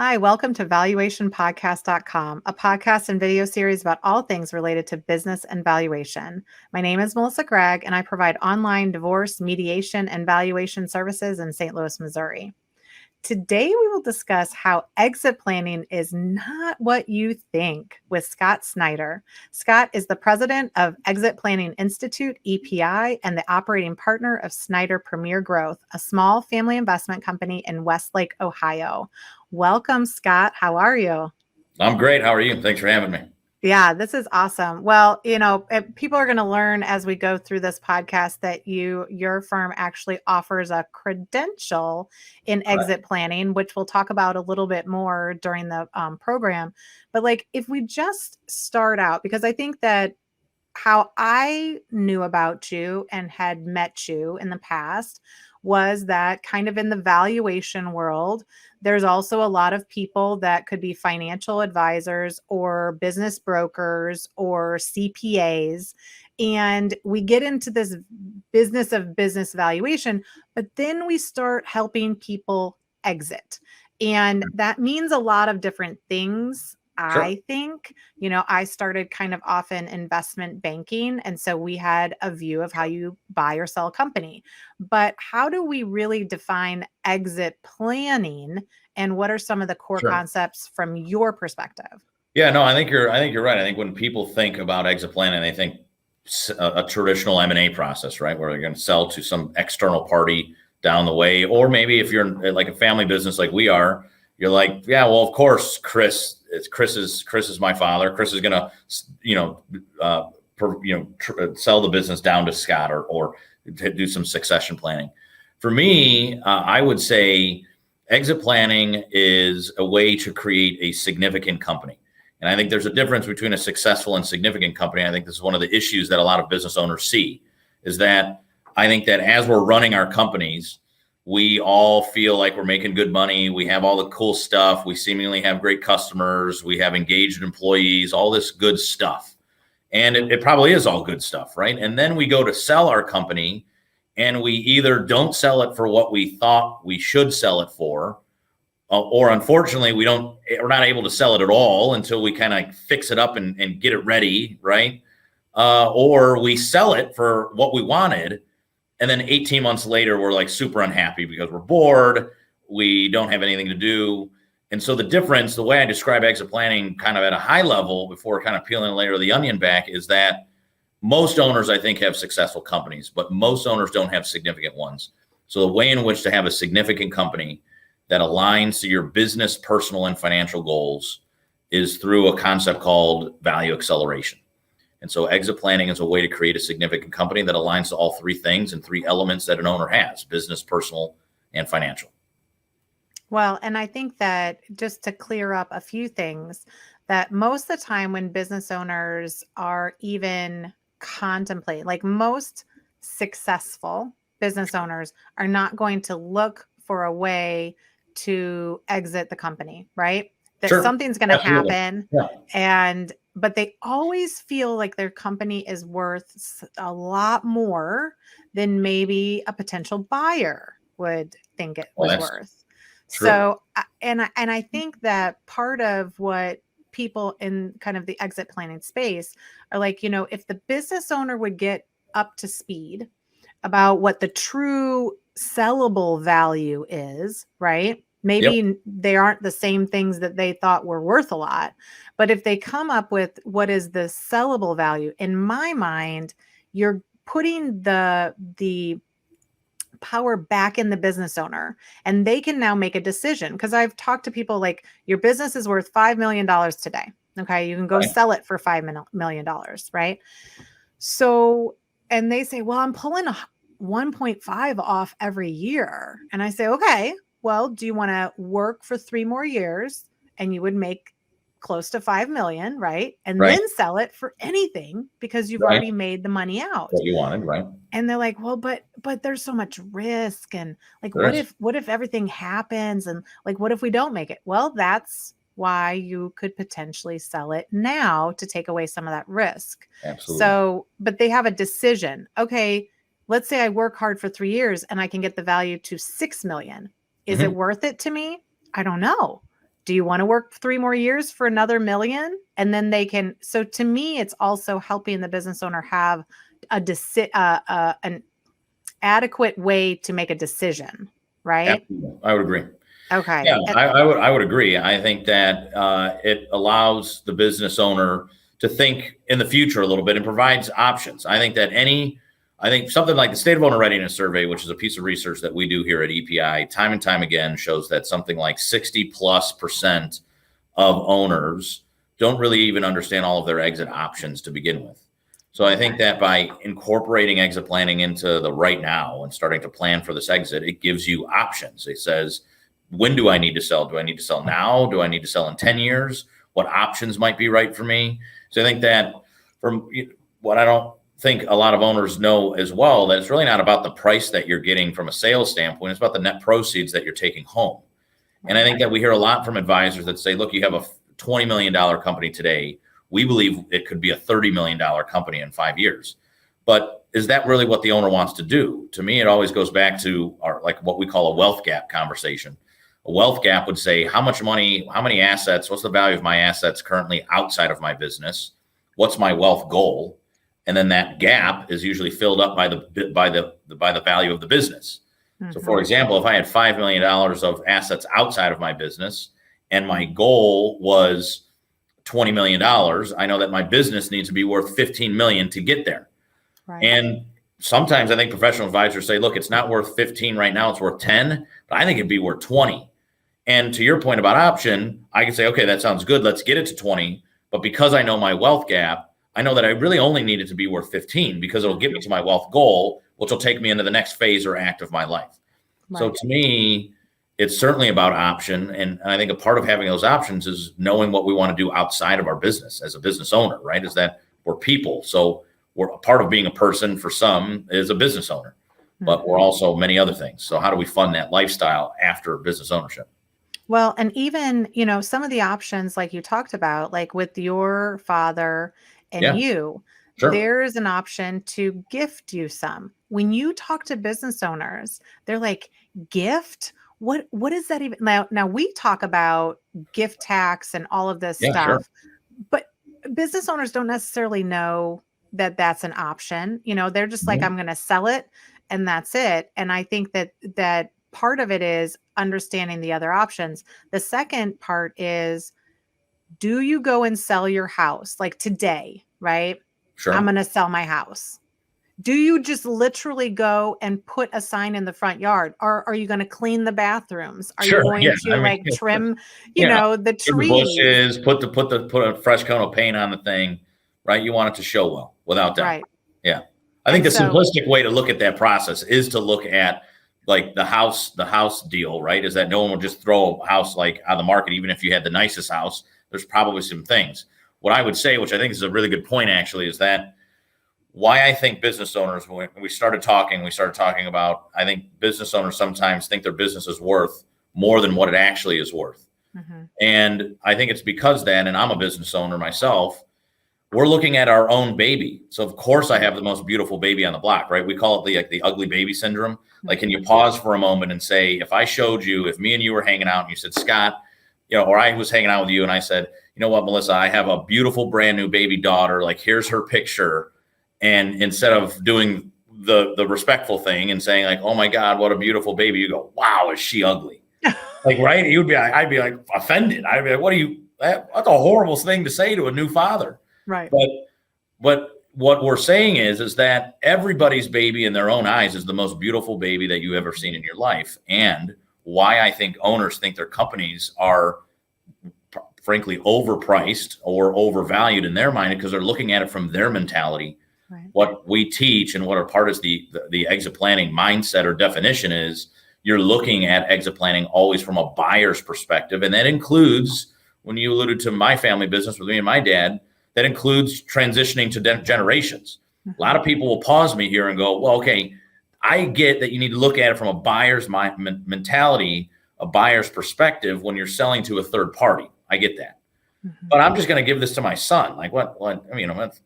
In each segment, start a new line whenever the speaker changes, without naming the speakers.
Hi, welcome to valuationpodcast.com, a podcast and video series about all things related to business and valuation. My name is Melissa Gragg, and I provide online divorce, mediation, and valuation services in St. Louis, Missouri. Today, we will discuss how exit planning is not what you think with Scott Snider. Scott is the president of Exit Planning Institute, EPI, and the operating partner of Snider Premier Growth, a small family investment company in Westlake, Ohio. Welcome, Scott. How are you?
I'm great. How are you? Thanks for having me.
Yeah, this is awesome. Well, people are going to learn as we go through this podcast that your firm actually offers a credential in exit planning, which we'll talk about a little bit more during the program. But if we just start out, because I think that how I knew about you and had met you in the past was that kind of in the valuation world, there's also a lot of people that could be financial advisors or business brokers or CPAs. And we get into this business of business valuation, but then we start helping people exit. And that means a lot of different things.
Sure.
I think, I started kind of off in investment banking. And so we had a view of how you buy or sell a company. But how do we really define exit planning? And what are some of the core concepts from your perspective?
Yeah, no, I think you're right. I think when people think about exit planning, they think a traditional M&A process, right? Where they're going to sell to some external party down the way. Or maybe if you're like a family business like we are, you're like, yeah, well, of course, Chris is my father. Chris is gonna, sell the business down to Scott or do some succession planning. For me, I would say exit planning is a way to create a significant company. And I think there's a difference between a successful and significant company. I think this is one of the issues that a lot of business owners see, is that I think that as we're running our companies, we all feel like we're making good money. We have all the cool stuff. We seemingly have great customers. We have engaged employees, all this good stuff. And it probably is all good stuff, right? And then we go to sell our company and we either don't sell it for what we thought we should sell it for, or unfortunately, we're not able to sell it at all until we kind of fix it up and get it ready, right? Or we sell it for what we wanted, and then 18 months later, we're like super unhappy because we're bored. We don't have anything to do. And so the way I describe exit planning kind of at a high level before kind of peeling a layer of the onion back is that most owners, I think, have successful companies, but most owners don't have significant ones. So the way in which to have a significant company that aligns to your business, personal, and financial goals is through a concept called value acceleration. And so exit planning is a way to create a significant company that aligns to all three things and three elements that an owner has: business, personal, and financial.
Well, and I think that just to clear up a few things, that most of the time when business owners are even contemplate, like most successful business owners are not going to look for a way to exit the company, right? That something's going to happen.
Yeah.
But they always feel like their company is worth a lot more than maybe a potential buyer would think it was worth.
True.
So, and I think that part of what people in kind of the exit planning space are like, if the business owner would get up to speed about what the true sellable value is, right? Maybe they aren't the same things that they thought were worth a lot. But if they come up with what is the sellable value, in my mind, you're putting the power back in the business owner, and they can now make a decision. Because I've talked to people like, your business is worth $5 million today. Okay. You can go sell it for $5 million. Right. So, and they say, well, I'm pulling a 1.5 off every year. And I say, okay, well, do you want to work for 3 more years and you would make close to 5 million, right? And then sell it for anything because you've already made the money out.
What you wanted, right?
And they're like, well, but there's so much risk. And like, what if everything happens? And like, what if we don't make it? Well, that's why you could potentially sell it now to take away some of that risk.
Absolutely.
So, but they have a decision. Okay, let's say I work hard for 3 years and I can get the value to 6 million. Is it worth it to me? I don't know. do you want to work 3 more years for another million? And then they can. So to me, it's also helping the business owner have an adequate way to make a decision, right?
Absolutely. I would agree.
Okay.
Yeah, I would agree. I think that it allows the business owner to think in the future a little bit and provides options. I think something like the State of Owner Readiness Survey, which is a piece of research that we do here at EPI, time and time again shows that something like 60+% of owners don't really even understand all of their exit options to begin with. So I think that by incorporating exit planning into the right now and starting to plan for this exit, it gives you options. It says, when do I need to sell? Do I need to sell now? Do I need to sell in 10 years? What options might be right for me? So I think that from what I don't think a lot of owners know as well, that it's really not about the price that you're getting from a sales standpoint. It's about the net proceeds that you're taking home. And I think that we hear a lot from advisors that say, look, you have a $20 million company today. We believe it could be a $30 million company in 5 years. But is that really what the owner wants to do? To me, it always goes back to like what we call a wealth gap conversation. A wealth gap would say, how much money, how many assets, what's the value of my assets currently outside of my business? What's my wealth goal? And then that gap is usually filled up by the value of the business. Mm-hmm. So for example, if I had $5 million of assets outside of my business and my goal was $20 million, I know that my business needs to be worth 15 million to get there. Right. And sometimes I think professional advisors say, look, it's not worth 15 right now, it's worth 10, but I think it'd be worth 20. And to your point about option, I can say, okay, that sounds good. Let's get it to 20. But because I know my wealth gap, I know that I really only need it to be worth 15 because it'll get me to my wealth goal, which will take me into the next phase or act of my life. Right. So to me, it's certainly about option. And I think a part of having those options is knowing what we want to do outside of our business as a business owner, right? Is that we're people. So we're a part of being a person for some is a business owner, but we're also many other things. So how do we fund that lifestyle after business ownership?
Well, and even, some of the options like you talked about, like with your father and you, sure, there's an option to gift you some. When you talk to business owners, they're like, gift? What is that even? Now we talk about gift tax and all of this stuff, sure, but business owners don't necessarily know that that's an option. They're just like, I'm going to sell it and that's it. And I think that part of it is understanding the other options. The second part is, do you go and sell your house like today, right? Sure. I'm going to sell my house. Do you just literally go and put a sign in the front yard? Or are you going to clean the bathrooms? Are you going to trim, the trees?
Bushes, put a fresh coat of paint on the thing, right? You want it to show well, without doubt. Right. Yeah. I think the simplistic way to look at that process is to look at like the house deal, right? Is that no one will just throw a house like on the market, even if you had the nicest house. There's probably some things. What I would say, which I think is a really good point actually, is that why I think business owners, when we started talking about, I think business owners sometimes think their business is worth more than what it actually is worth. Mm-hmm. And I think it's because then, and I'm a business owner myself, we're looking at our own baby. So of course I have the most beautiful baby on the block, right? We call it the ugly baby syndrome. Mm-hmm. Like, can you pause for a moment and say, if me and you were hanging out and you said, Scott, or I was hanging out with you and I said, you know what, Melissa, I have a beautiful brand new baby daughter. Like, here's her picture. And instead of doing the respectful thing and saying like, oh my God, what a beautiful baby, you go, wow, is she ugly? Like, right? I'd be like offended. I'd be like, that's a horrible thing to say to a new father.
Right.
But what we're saying is that everybody's baby in their own eyes is the most beautiful baby that you've ever seen in your life. And why I think owners think their companies are frankly overpriced or overvalued in their mind, because they're looking at it from their mentality. Right. What we teach and what our part is the exit planning mindset or definition is, you're looking at exit planning always from a buyer's perspective. And that includes, when you alluded to my family business with me and my dad, that includes transitioning to generations. Mm-hmm. A lot of people will pause me here and go, well, okay, I get that you need to look at it from a buyer's mentality, a buyer's perspective when you're selling to a third party. I get that. Mm-hmm. But I'm just going to give this to my son. Like what,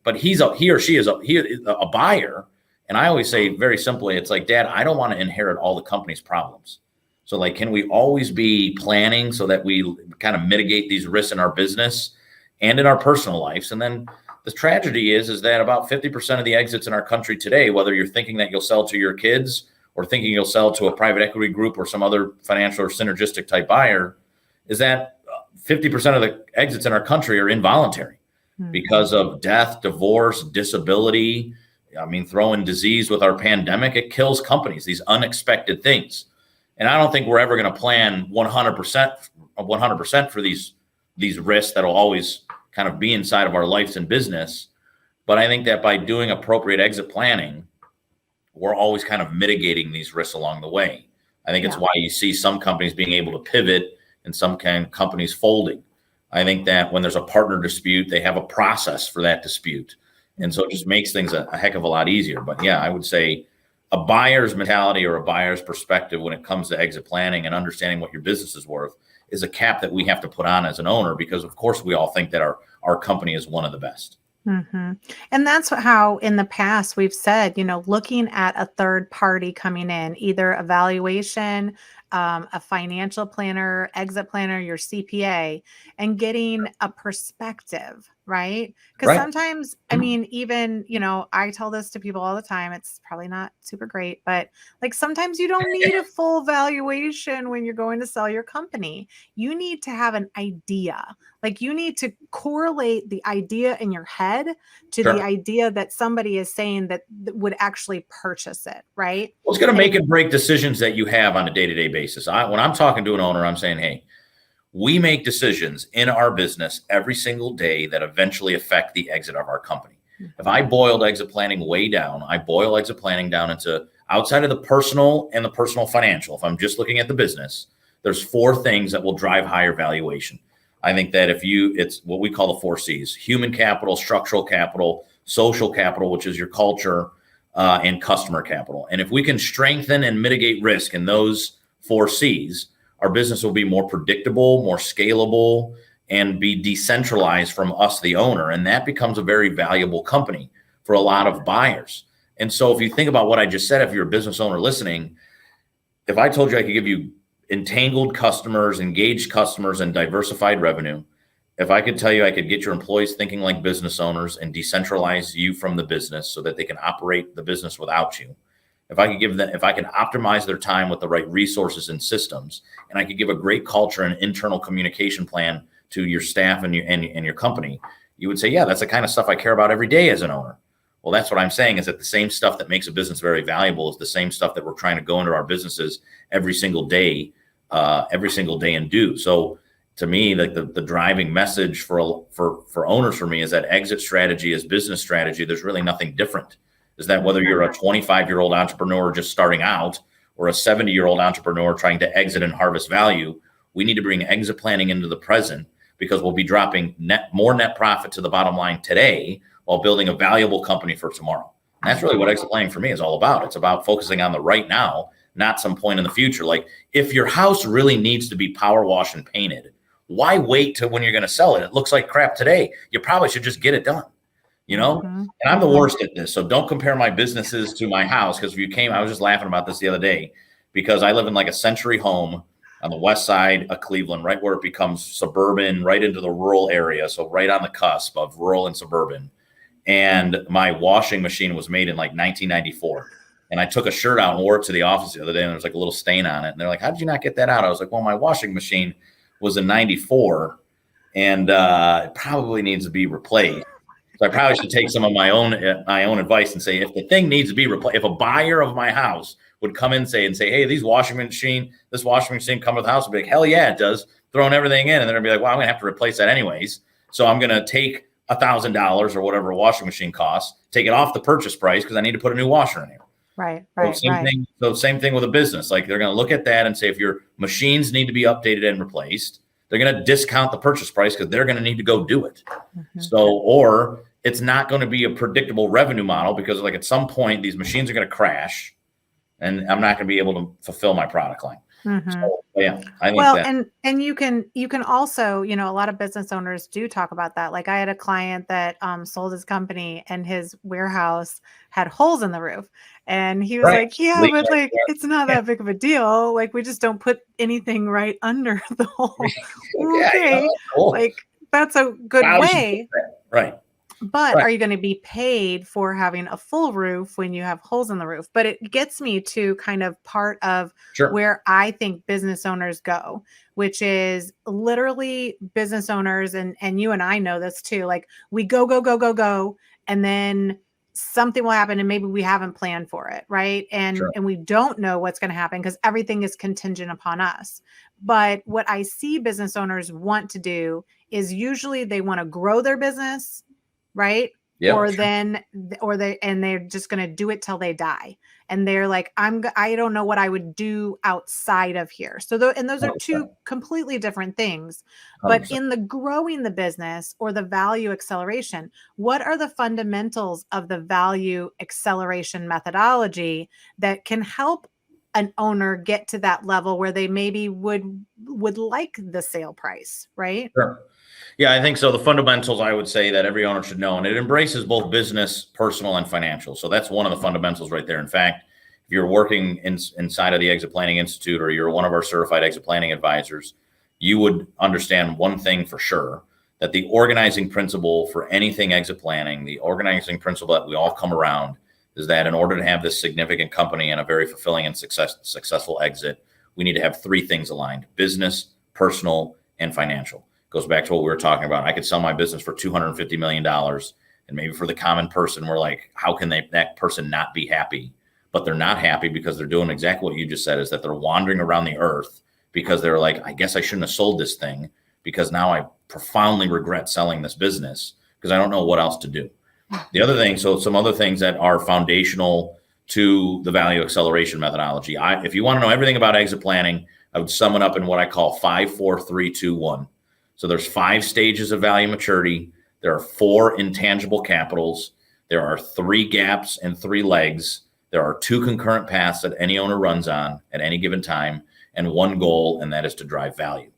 but he or she is a buyer. And I always say very simply, it's like, Dad, I don't want to inherit all the company's problems. So like, can we always be planning so that we kind of mitigate these risks in our business and in our personal lives? And then the tragedy is that about 50% of the exits in our country today, whether you're thinking that you'll sell to your kids or thinking you'll sell to a private equity group or some other financial or synergistic type buyer, is that 50% of the exits in our country are involuntary because of death, divorce, disability. I mean, throw in disease with our pandemic, it kills companies, these unexpected things. And I don't think we're ever going to plan 100% for these risks that'll always kind of be inside of our lives and business. But I think that by doing appropriate exit planning, we're always kind of mitigating these risks along the way. I think it's why you see some companies being able to pivot and some companies folding. I think that when there's a partner dispute, they have a process for that dispute. And so it just makes things a heck of a lot easier. But yeah, I would say a buyer's mentality or a buyer's perspective when it comes to exit planning and understanding what your business is worth is a cap that we have to put on as an owner, because of course we all think that our company is one of the best.
Mm-hmm. And that's how in the past we've said, looking at a third party coming in, either a valuation, a financial planner, exit planner, your CPA, and getting a perspective, right? Because sometimes, I mean, even, I tell this to people all the time, it's probably not super great, but like sometimes you don't need a full valuation when you're going to sell your company. You need to have an idea. Like you need to correlate the idea in your head to the idea that somebody is saying that would actually purchase it, right?
Well, it's going to make and break decisions that you have on a day-to-day basis. When I'm talking to an owner, I'm saying, hey, we make decisions in our business every single day that eventually affect the exit of our company. If I boiled exit planning way down, I boil exit planning down into outside of the personal and the personal financial. If I'm just looking at the business, there's 4 things that will drive higher valuation. I think that it's what we call the 4 C's: human capital, structural capital, social capital, which is your culture, and customer capital. And if we can strengthen and mitigate risk in those 4 C's, our business will be more predictable, more scalable, and be decentralized from us, the owner. And that becomes a very valuable company for a lot of buyers. And so if you think about what I just said, if you're a business owner listening, if I told you I could give you entangled customers, engaged customers, and diversified revenue, if I could tell you I could get your employees thinking like business owners and decentralize you from the business so that they can operate the business without you, if I can optimize their time with the right resources and systems, and I could give a great culture and internal communication plan to your staff and your company, you would say, yeah, that's the kind of stuff I care about every day as an owner. Well, that's what I'm saying, is that the same stuff that makes a business very valuable is the same stuff that we're trying to go into our businesses every single day and do. So to me, like the driving message for owners for me is that exit strategy is business strategy. There's really nothing different. Is that whether you're a 25-year-old entrepreneur just starting out or a 70-year-old entrepreneur trying to exit and harvest value, we need to bring exit planning into the present, because we'll be dropping more net profit to the bottom line today while building a valuable company for tomorrow. And that's really what exit planning for me is all about. It's about focusing on the right now, not some point in the future. Like if your house really needs to be power washed and painted, why wait till when you're going to sell it? It looks like crap today. You probably should just get it done, And I'm the worst at this. So don't compare my businesses to my house. Because I was just laughing about this the other day, because I live in like a century home on the west side of Cleveland, right where it becomes suburban, right into the rural area. So right on the cusp of rural and suburban. And my washing machine was made in like 1994. And I took a shirt out and wore it to the office the other day, and there was like a little stain on it. And they're like, how did you not get that out? I was like, well, my washing machine was in 94 and it probably needs to be replaced. So I probably should take some of my own advice and say, if the thing needs to be replaced, if a buyer of my house would come in and say, hey, this washing machine come with the house, I'd be like, hell yeah, it does. Throwing everything in. And then I'd be like, well, I'm going to have to replace that anyways. So I'm going to take $1,000 or whatever a washing machine costs, take it off the purchase price because I need to put a new washer in here.
Right.
So same thing with a business. Like they're going to look at that and say, if your machines need to be updated and replaced, they're going to discount the purchase price because they're going to need to go do it. So, or it's not going to be a predictable revenue model because like at some point these machines are going to crash and I'm not going to be able to fulfill my product line.
Mhm.
So yeah, I think
Well,
that.
and you can also, a lot of business owners do talk about that. Like I had a client that sold his company and his warehouse had holes in the roof. And he was
Right.
like, yeah,
Legal
but like
right
it's not
there.
that big of a deal. Like we just don't put anything right under the hole.
Yeah,
Okay.
that's cool.
Like that's a good
Wow, you should do
way.
that. Right.
But
Right.
are you going to be paid for having a full roof when you have holes in the roof? But it gets me to kind of part of
Sure.
where I think business owners go, which is literally business owners, and you and I know this too. Like we go, go, go, go, go, and then something will happen and maybe we haven't planned for it, right? And
Sure.
and we don't know what's going to happen because everything is contingent upon us. But what I see business owners want to do is usually they want to grow their business, right?
Yep.
Or then, or they're just going to do it till they die. And they're like, I don't know what I would do outside of here. So, and those are
100%.
two completely different things. But
100%.
in the growing the business or the value acceleration, what are the fundamentals of the value acceleration methodology that can help an owner get to that level where they maybe would like the sale price, right?
Sure. Yeah, I think so. The fundamentals I would say that every owner should know, and it embraces both business, personal, and financial. So that's one of the fundamentals right there. In fact, if you're working inside of the Exit Planning Institute or you're one of our certified exit planning advisors, you would understand one thing for sure, that the organizing principle for anything exit planning, the organizing principle that we all come around, is that in order to have this significant company and a very fulfilling and successful exit, we need to have three things aligned: business, personal, and financial. Goes back to what we were talking about. I could sell my business for $250 million. And maybe for the common person, we're like, how can that person not be happy? But they're not happy because they're doing exactly what you just said, is that they're wandering around the earth because they're like, I guess I shouldn't have sold this thing because now I profoundly regret selling this business because I don't know what else to do. The other thing, so some other things that are foundational to the value acceleration methodology. If you want to know everything about exit planning, I would sum it up in what I call 5, 4, 3, 2, 1. So there's 5 stages of value maturity. There are 4 intangible capitals. There are 3 gaps and 3 legs. There are 2 concurrent paths that any owner runs on at any given time, and 1 goal, and that is to drive value.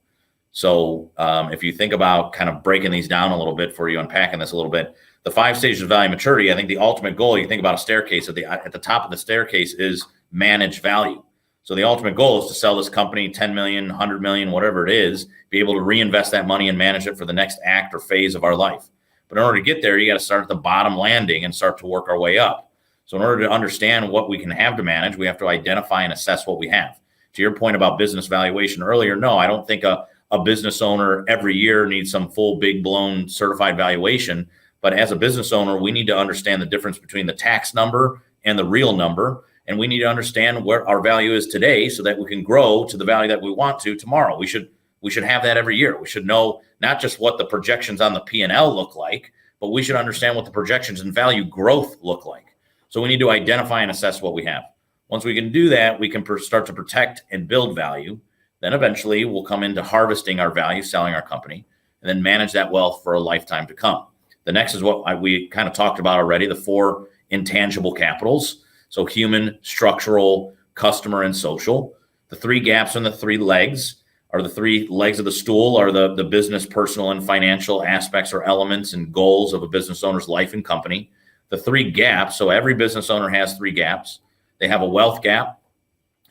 So if you think about kind of breaking these down a little bit for you, unpacking this a little bit, the 5 stages of value maturity, I think the ultimate goal, you think about a staircase, at the top of the staircase is manage value. So the ultimate goal is to sell this company 10 million, 100 million, whatever it is, be able to reinvest that money and manage it for the next act or phase of our life. But in order to get there, you got to start at the bottom landing and start to work our way up. So in order to understand what we can have to manage, we have to identify and assess what we have. To your point about business valuation earlier, no, I don't think a business owner every year needs some full, big blown certified valuation. But as a business owner, we need to understand the difference between the tax number and the real number. And we need to understand where our value is today so that we can grow to the value that we want to tomorrow. We should have that every year. We should know not just what the projections on the P&L look like, but we should understand what the projections in value growth look like. So we need to identify and assess what we have. Once we can do that, we can start to protect and build value. Then eventually we'll come into harvesting our value, selling our company, and then manage that wealth for a lifetime to come. The next is what we kind of talked about already, the 4 intangible capitals. So human, structural, customer, and social. The 3 gaps and the 3 legs are the 3 legs of the stool, are the business, personal, and financial aspects or elements and goals of a business owner's life and company. The 3 gaps, so every business owner has 3 gaps. They have a wealth gap,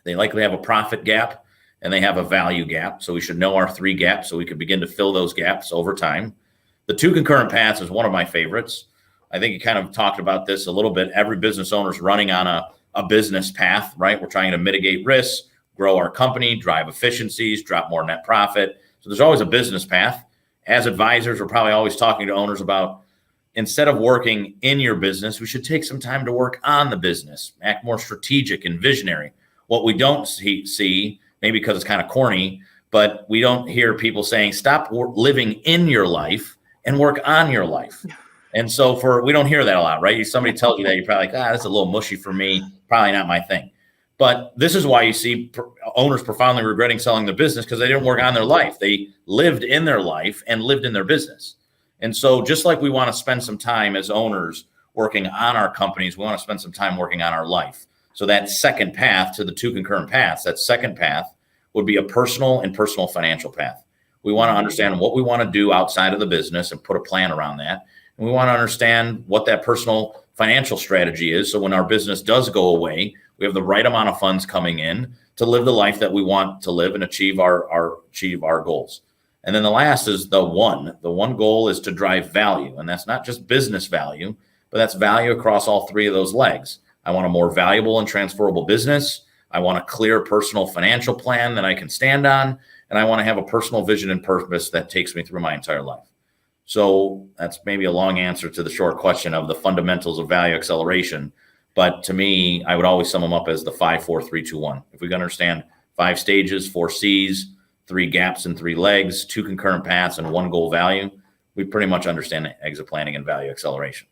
they likely have a profit gap, and they have a value gap. So we should know our 3 gaps so we can begin to fill those gaps over time. The 2 concurrent paths is one of my favorites. I think you kind of talked about this a little bit. Every business owner is running on a business path, right? We're trying to mitigate risks, grow our company, drive efficiencies, drop more net profit. So there's always a business path. As advisors, we're probably always talking to owners about, instead of working in your business, we should take some time to work on the business, act more strategic and visionary. What we don't see, maybe because it's kind of corny, but we don't hear people saying, stop living in your life and work on your life. And so we don't hear that a lot, right? Somebody tells you that, you're probably like, that's a little mushy for me, probably not my thing. But this is why you see owners profoundly regretting selling their business, because they didn't work on their life. They lived in their life and lived in their business. And so just like we want to spend some time as owners working on our companies, we want to spend some time working on our life. So that second path to the 2 concurrent paths, that second path, would be a personal financial path. We want to understand what we want to do outside of the business and put a plan around that. And we want to understand what that personal financial strategy is. So when our business does go away, we have the right amount of funds coming in to live the life that we want to live and achieve our goals. And then the last is the one goal is to drive value. And that's not just business value, but that's value across all three of those legs. I want a more valuable and transferable business. I want a clear personal financial plan that I can stand on. And I want to have a personal vision and purpose that takes me through my entire life. So that's maybe a long answer to the short question of the fundamentals of value acceleration. But to me, I would always sum them up as the 5, 4, 3, 2, 1. If we can understand 5 stages, 4 C's, 3 gaps and 3 legs, 2 concurrent paths, and 1 goal value, we pretty much understand exit planning and value acceleration.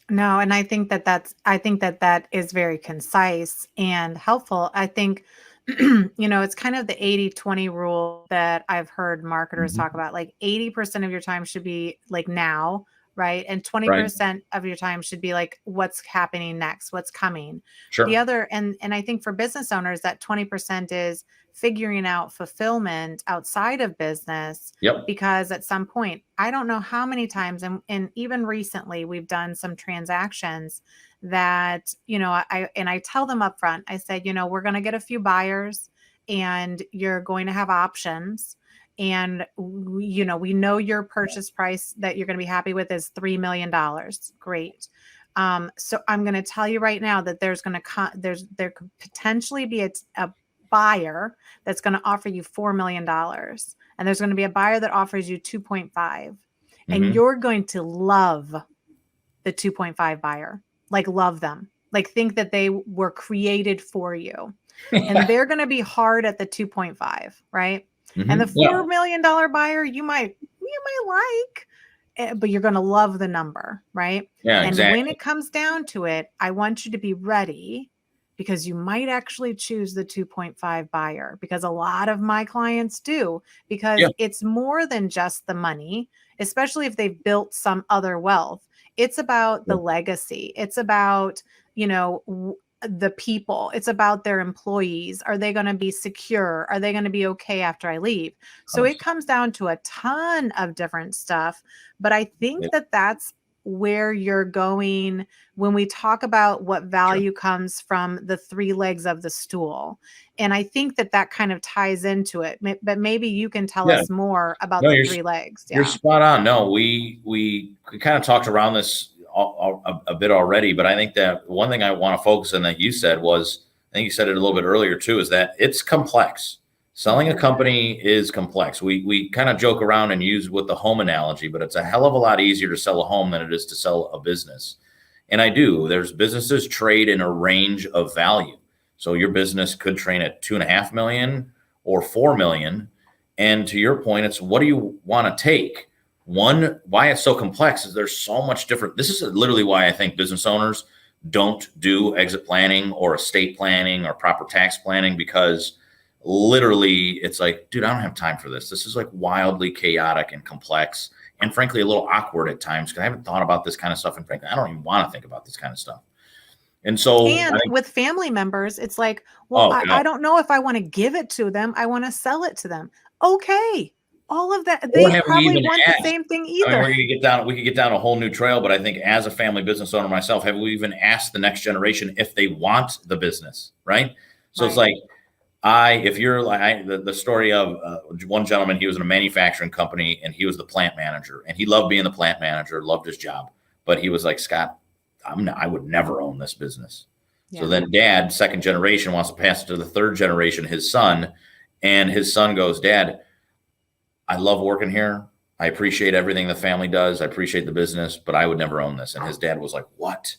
No, and I think that is very concise and helpful. I think, it's kind of the 80-20 rule that I've heard marketers talk about. Like 80% of your time should be like now, right? And 20% of your time should be like what's happening next, what's coming.
Sure.
The other, and I think for business owners, that 20% is figuring out fulfillment outside of business.
Yep.
Because at some point, I don't know how many times, and even recently, we've done some transactions that, I tell them up front, I said, we're going to get a few buyers and you're going to have options. And, we know your purchase price that you're going to be happy with is $3 million. Great. So I'm going to tell you right now that there could potentially be a buyer that's going to offer you $4 million. And there's going to be a buyer that offers you 2.5. And you're going to love the 2.5 buyer, like love them, like think that they were created for you. And they're going to be hard at the 2.5, right? And the $4 million buyer, you might like, but you're going to love the number, right?
Yeah,
and
exactly.
when it comes down to it, I want you to be ready, because you might actually choose the 2.5 buyer, because a lot of my clients do, because it's more than just the money, especially if they've built some other wealth. It's about the legacy. It's about, the people. It's about their employees. Are they going to be secure? Are they going to be okay after I leave? So it comes down to a ton of different stuff. But I think that that's where you're going when we talk about what value comes from the 3 legs of the stool. And I think that kind of ties into it. But maybe you can tell us more about the 3 legs.
You're spot on. No, we kind of talked around this a bit already, but I think that one thing I want to focus on that you said was, I think you said it a little bit earlier too, is that it's complex. Selling a company is complex. We kind of joke around and use with the home analogy, but it's a hell of a lot easier to sell a home than it is to sell a business. And there's businesses trade in a range of value. So your business could trade at 2.5 million or 4 million. And to your point, it's what do you want to take? One, why it's so complex is there's so much different. This is literally why I think business owners don't do exit planning or estate planning or proper tax planning, because literally it's like, dude, I don't have time for this. This is like wildly chaotic and complex, and frankly, a little awkward at times, because I haven't thought about this kind of stuff. And frankly, I don't even want to think about this kind of stuff. And so,
with family members, it's like, well, I don't know if I want to give it to them. I want to sell it to them. Okay. All of that, they probably want the same thing either.
We could get down a whole new trail, but I think as a family business owner myself, have we even asked the next generation if they want the business, right? So it's like, the story of one gentleman, he was in a manufacturing company and he was the plant manager, and he loved being the plant manager, loved his job, but he was like, Scott, I would never own this business. So then dad, second generation, wants to pass it to the third generation, his son, and his son goes, Dad, I love working here. I appreciate everything the family does. I appreciate the business, but I would never own this. And his dad was like, what?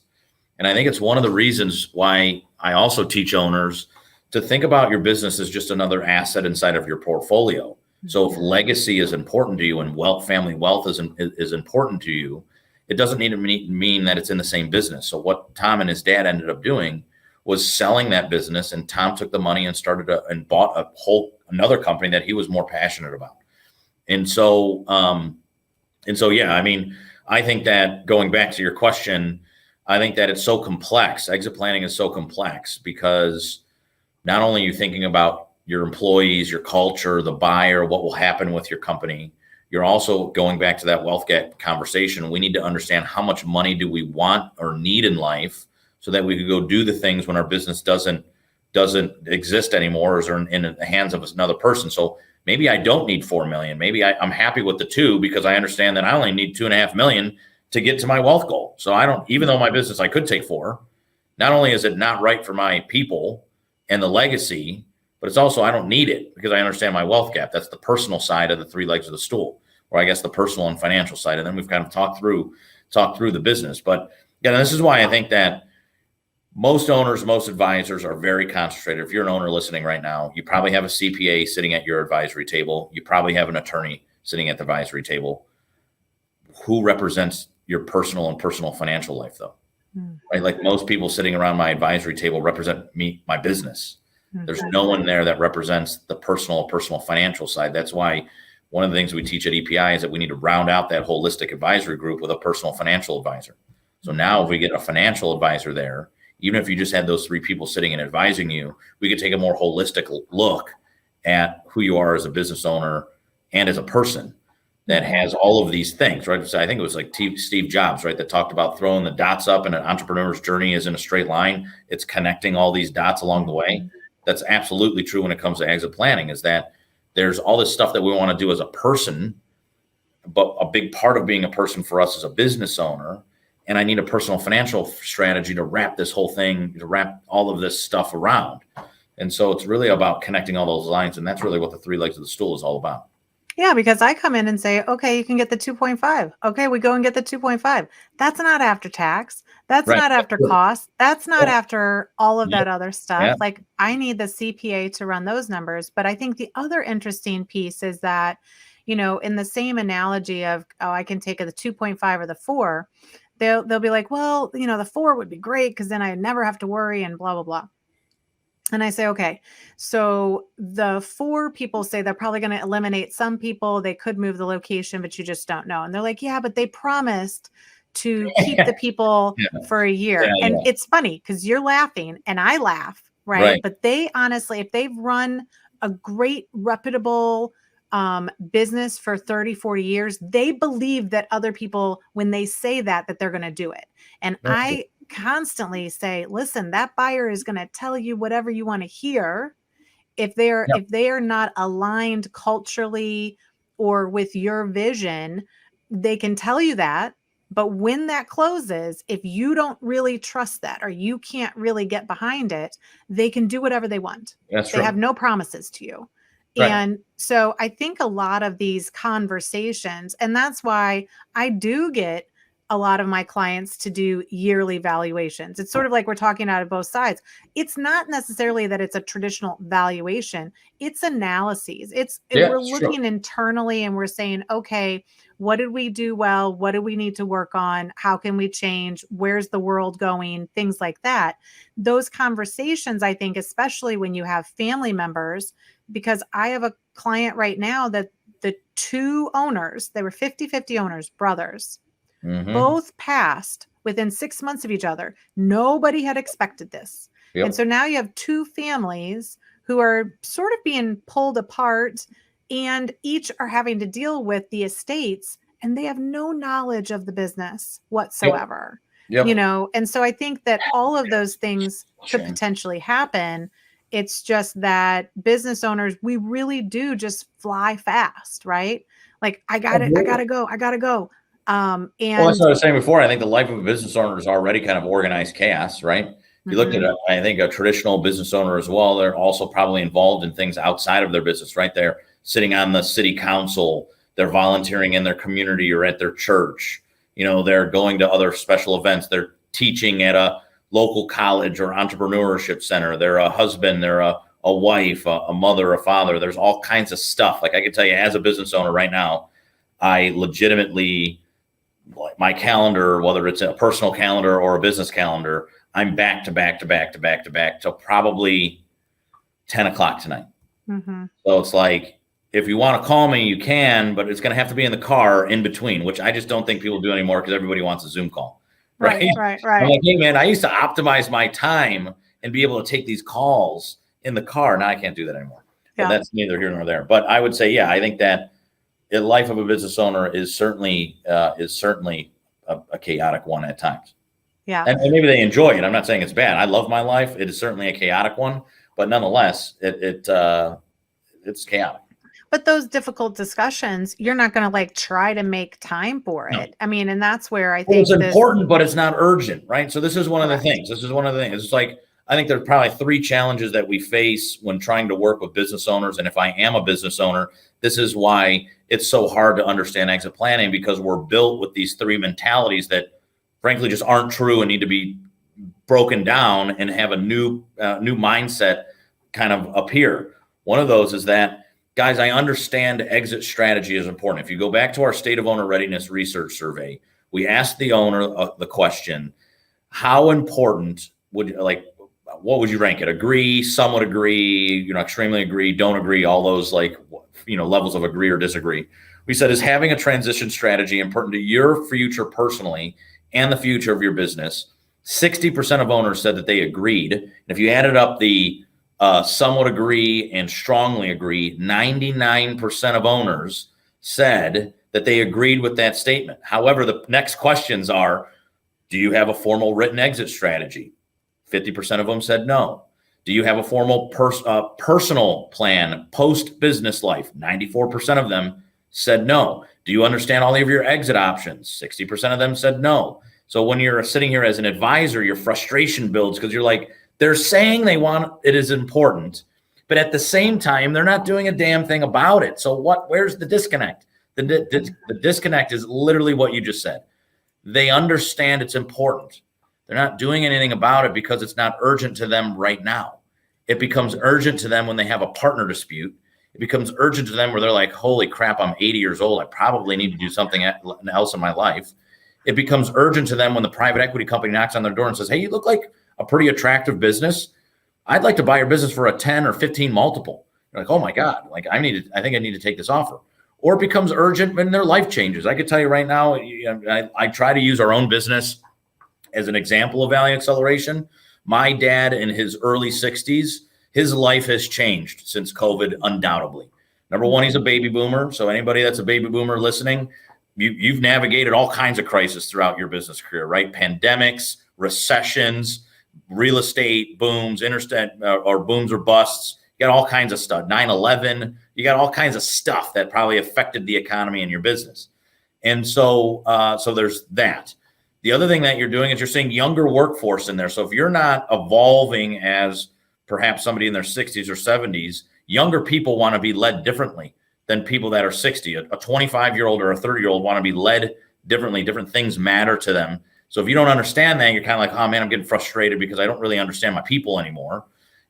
And I think it's one of the reasons why I also teach owners to think about your business as just another asset inside of your portfolio. So if legacy is important to you and family wealth is important to you, it doesn't need to mean that it's in the same business. So what Tom and his dad ended up doing was selling that business, and Tom took the money and bought another company that he was more passionate about. And so, I think that, going back to your question, I think that it's so complex. Exit planning is so complex because not only are you thinking about your employees, your culture, the buyer, what will happen with your company. You're also going back to that wealth gap conversation. We need to understand how much money do we want or need in life so that we could go do the things when our business doesn't exist anymore, or is in the hands of another person. So maybe I don't need 4 million. Maybe I'm happy with the 2 because I understand that I only need 2.5 million to get to my wealth goal. So I don't, even though my business, I could take 4, not only is it not right for my people and the legacy, but it's also, I don't need it because I understand my wealth gap. That's the personal side of the 3 legs of the stool, or I guess the personal and financial side. And then we've kind of talked through the business. But yeah, this is why I think that most owners, most advisors are very concentrated. If you're an owner listening right now, you probably have a CPA sitting at your advisory table. You probably have an attorney sitting at the advisory table. Who represents your personal financial life, though? Right? Like most people sitting around my advisory table represent me, my business. There's no one there that represents the personal financial side. That's why one of the things we teach at EPI is that we need to round out that holistic advisory group with a personal financial advisor. So now if we get a financial advisor there, even if you just had those 3 people sitting and advising you, we could take a more holistic look at who you are as a business owner and as a person that has all of these things, right? So I think it was like Steve Jobs, right, that talked about throwing the dots up, and an entrepreneur's journey isn't a straight line. It's connecting all these dots along the way. That's absolutely true when it comes to exit planning, is that there's all this stuff that we want to do as a person, but a big part of being a person for us as a business owner, and I need a personal financial strategy to wrap this whole thing, to wrap all of this stuff around. And so it's really about connecting all those lines. And that's really what the 3 legs of the stool is all about.
Yeah, because I come in and say, okay, you can get the 2.5. Okay, we go and get the 2.5. That's not after tax. That's not after cost. That's not after all of that other stuff.
Yeah.
Like, I need the CPA to run those numbers. But I think the other interesting piece is that, in the same analogy of, oh, I can take the 2.5 or the 4, they'll be like, well, the 4 would be great because then I never have to worry and blah, blah, blah. And I say, okay, so the 4 people say they're probably going to eliminate some people. They could move the location, but you just don't know. And they're like, yeah, but they promised to keep the people for a year. And it's funny because you're laughing and I laugh, right? But they honestly, if they've run a great, reputable business for 30, 40 years, they believe that other people, when they say that they're going to do it. And I constantly say, listen, that buyer is going to tell you whatever you want to hear. If they are not aligned culturally or with your vision, they can tell you that. But when that closes, if you don't really trust that, or you can't really get behind it, they can do whatever they want. They have no promises to you. Right. And so I think a lot of these conversations, and that's why I do get a lot of my clients to do yearly valuations. It's sort of like we're talking out of both sides. It's not necessarily that it's a traditional valuation. It's analyses. We're looking internally and we're saying, okay, what did we do well? What do we need to work on? How can we change? Where's the world going? Things like that. Those conversations, I think, especially when you have family members, because I have a client right now that the 2 owners, they were 50-50 owners, brothers, both passed within 6 months of each other. Nobody had expected this. And so now you have 2 families who are sort of being pulled apart, and each are having to deal with the estates, and they have no knowledge of the business whatsoever. And so I think that all of those things could potentially happen. It's just that business owners, we really do just fly fast, right? Like, I gotta go. And
that's what I was saying before. I think the life of a business owner is already kind of organized chaos, right? If you looked at I think a traditional business owner as well, they're also probably involved in things outside of their business, right? They're sitting on the city council, they're volunteering in their community or at their church. They're going to other special events. They're teaching at a local college or entrepreneurship center. They're a husband, they're a wife, a mother, a father. There's all kinds of stuff. Like, I can tell you, as a business owner right now, I legitimately, my calendar, whether it's a personal calendar or a business calendar, I'm back to back till probably 10 o'clock tonight. So it's like, if you want to call me, you can, but it's going to have to be in the car in between, which I just don't think people do anymore because everybody wants a Zoom call. Right. I'm like, hey, man, I used to optimize my time and be able to take these calls in the car. Now I can't do that anymore. But that's neither here nor there. But I would say, yeah, I think that the life of a business owner is certainly a chaotic one at times.
Yeah.
And maybe they enjoy it. I'm not saying it's bad. I love my life. It is certainly a chaotic one, but nonetheless, it's chaotic.
But those difficult discussions, you're not going to like try to make time for it.
No.
I mean, and that's where I think
it's important, but it's not urgent, right? So this is one of the
Correct.
things. It's like, I think there's probably 3 challenges that we face when trying to work with business owners. And if I am a business owner, this is why it's so hard to understand exit planning, because we're built with these 3 mentalities that frankly just aren't true and need to be broken down and have a new mindset kind of appear. One of those is that, guys, I understand exit strategy is important. If you go back to our State of Owner Readiness Research Survey, we asked the owner the question, how important what would you rank it? Agree, somewhat agree, extremely agree, don't agree, all those levels of agree or disagree. We said, is having a transition strategy important to your future personally and the future of your business? 60% of owners said that they agreed. And if you added up the somewhat agree and strongly agree, 99% of owners said that they agreed with that statement. However, the next questions are, do you have a formal written exit strategy? 50% of them said no. Do you have a formal personal plan post-business life? 94% of them said no. Do you understand all of your exit options? 60% of them said no. So when you're sitting here as an advisor, your frustration builds because you're like, they're saying it is important, but at the same time, they're not doing a damn thing about it. So where's the disconnect? The disconnect is literally what you just said. They understand it's important. They're not doing anything about it because it's not urgent to them right now. It becomes urgent to them when they have a partner dispute. It becomes urgent to them where they're like, holy crap, I'm 80 years old. I probably need to do something else in my life. It becomes urgent to them when the private equity company knocks on their door and says, hey, you look like a pretty attractive business. I'd like to buy your business for a 10 or 15 multiple. You're like, oh my God, I think I need to take this offer. Or it becomes urgent when their life changes. I could tell you right now, I try to use our own business as an example of value acceleration. My dad in his early 60s, his life has changed since COVID, undoubtedly. Number one, he's a baby boomer. So anybody that's a baby boomer listening, you've navigated all kinds of crises throughout your business career, right? Pandemics, recessions, real estate booms, or booms or busts. You got all kinds of stuff. 9/11, you got all kinds of stuff that probably affected the economy and your business. And so there's that. The other thing that you're doing is you're seeing younger workforce in there. So if you're not evolving as perhaps somebody in their 60s or 70s, younger people want to be led differently than people that are 60. A 25-year-old or a 30-year-old want to be led differently. Different things matter to them. So if you don't understand that, you're kind of like, oh man, I'm getting frustrated because I don't really understand my people anymore.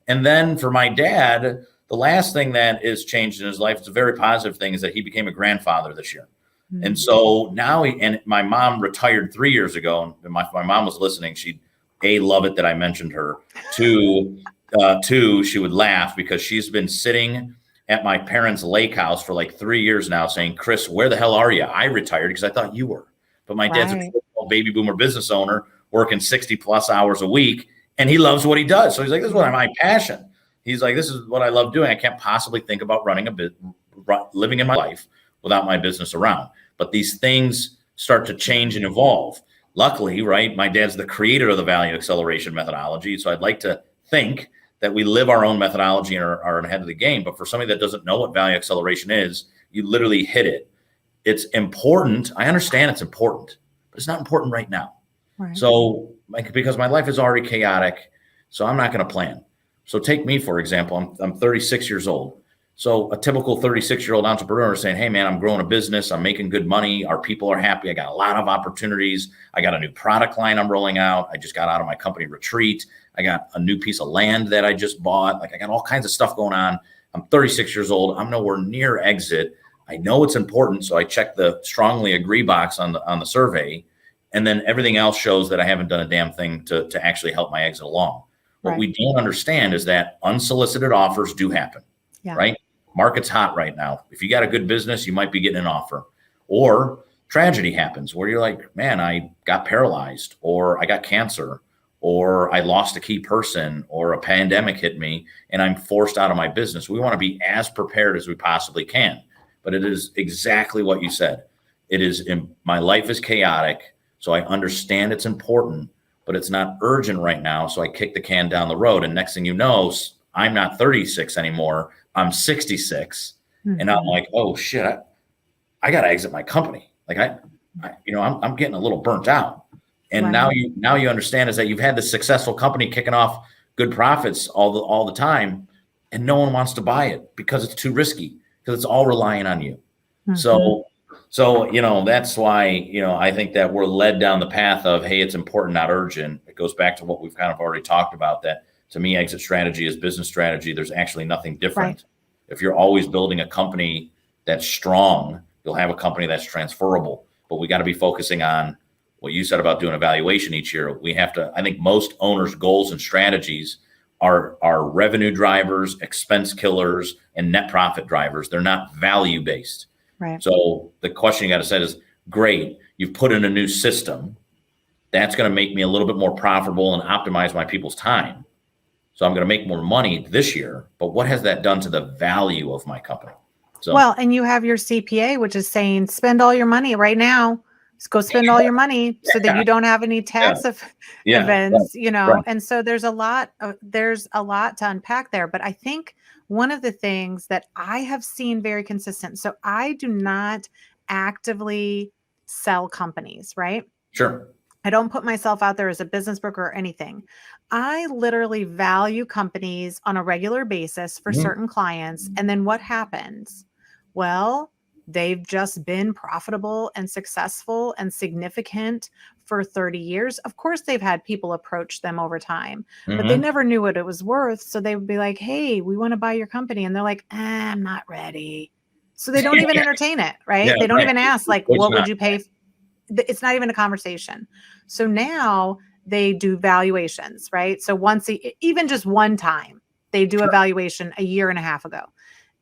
And then for my dad, the last thing that is changed in his life, it's a very positive thing, is that he became a grandfather this year. Mm-hmm. And so now and my mom retired 3 years ago, and my mom was listening. She'd love it that I mentioned her. Two, she would laugh because she's been sitting at my parents' lake house for like 3 years now saying, Chris, where the hell are you? I retired because I thought you were. But my dad's a baby boomer business owner working 60 plus hours a week, and he loves what he does. So he's like, this is what my passion. He's like, this is what I love doing. I can't possibly think about living in my life without my business around. But these things start to change and evolve. Luckily, right, my dad's the creator of the value acceleration methodology. So I'd like to think that we live our own methodology and are ahead of the game. But for somebody that doesn't know what value acceleration is, you literally hit it. It's important. I understand it's important, but it's not important right now. Right. So because my life is already chaotic, so I'm not going to plan. So take me, for example, I'm 36 years old. So a typical 36-year-old entrepreneur is saying, hey, man, I'm growing a business. I'm making good money. Our people are happy. I got a lot of opportunities. I got a new product line I'm rolling out. I just got out of my company retreat. I got a new piece of land that I just bought. I got all kinds of stuff going on. I'm 36 years old. I'm nowhere near exit. I know it's important. So I check the strongly agree box on the survey. And then everything else shows that I haven't done a damn thing to actually help my exit along. What we don't understand is that unsolicited offers do happen, right? Market's hot right now. If you got a good business, you might be getting an offer. Or tragedy happens where you're like, man, I got paralyzed, or I got cancer, or I lost a key person, or a pandemic hit me and I'm forced out of my business. We want to be as prepared as we possibly can. But it is exactly what you said. It is, my life is chaotic, so I understand it's important, but it's not urgent right now. So I kick the can down the road. And next thing you know, I'm not 36 anymore. I'm 66. And I'm like, oh shit, I got to exit my company. Like I'm getting a little burnt out. And
Right.
now you understand is that you've had this successful company kicking off good profits all the time, and no one wants to buy it because it's too risky, because it's all relying on you. So that's why, I think that we're led down the path of, hey, it's important, not urgent. It goes back to what we've kind of already talked about, that to me, exit strategy is business strategy. There's actually nothing different.
Right.
If you're always building a company that's strong, you'll have a company that's transferable. But we got to be focusing on what you said about doing evaluation each year. We have to, I think most owners' goals and strategies are revenue drivers, expense killers, and net profit drivers. They're not value based.
Right.
So the question you got to set is, great, you've put in a new system. That's going to make me a little bit more profitable and optimize my people's time. So I'm going to make more money this year, but what has that done to the value of my company? So,
well, and you have your CPA, which is saying, spend all your money right now. Just go spend all your money so that you don't have any tax events,
right.
And so there's a lot to unpack there. But I think one of the things that I have seen very consistent, so I do not actively sell companies, right?
Sure.
I don't put myself out there as a business broker or anything. I literally value companies on a regular basis for certain clients. And then what happens? Well, they've just been profitable and successful and significant for 30 years. Of course, they've had people approach them over time, but they never knew what it was worth. So they would be like, hey, we want to buy your company. And they're like, I'm not ready. So they don't even entertain it, right?
Yeah,
they don't even ask, like, what would you pay? It's not even a conversation. So now they do valuations, right? So even just one time, they do a valuation a year and a half ago.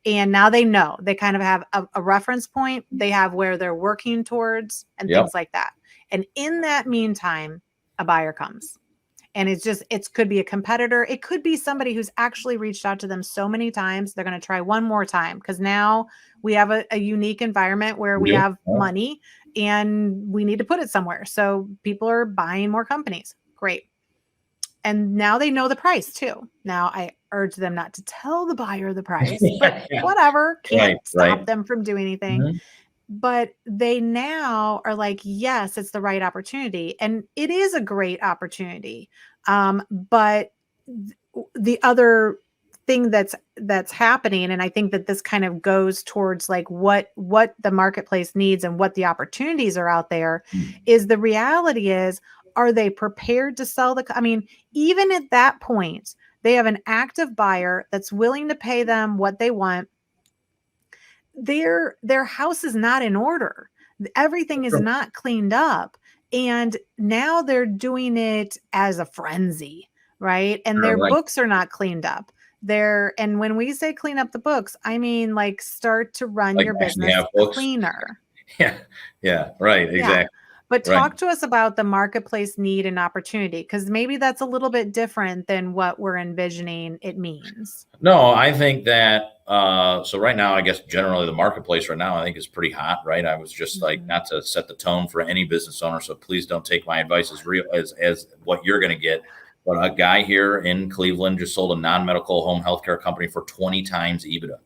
And now they know, they kind of have a reference point. They have where they're working towards and things like that. And in that meantime, a buyer comes. And it could be a competitor. It could be somebody who's actually reached out to them so many times. They're going to try one more time because now we have a unique environment where we have money and we need to put it somewhere. So people are buying more companies. Great. And now they know the price too. Now I urge them not to tell the buyer the price, but whatever, can't stop them from doing anything. But they now are like, yes, it's the right opportunity. And it is a great opportunity. But the other thing that's happening, and I think that this kind of goes towards like what the marketplace needs and what the opportunities are out there, is the reality is, are they prepared to sell even at that point, they have an active buyer that's willing to pay them what they want. Their house is not in order. Everything is not cleaned up. And now they're doing it as a frenzy, right? And their books are not cleaned up. And when we say clean up the books, I mean, like, start to run your business cleaner.
Yeah. Right. Exactly.
But talk to us about the marketplace need and opportunity, because maybe that's a little bit different than what we're envisioning it means.
No, I think that, so right now, I guess generally the marketplace right now, I think is pretty hot, right? I was just like, not to set the tone for any business owner, so please don't take my advice as real as what you're going to get. But a guy here in Cleveland just sold a non-medical home healthcare company for 20 times EBITDA.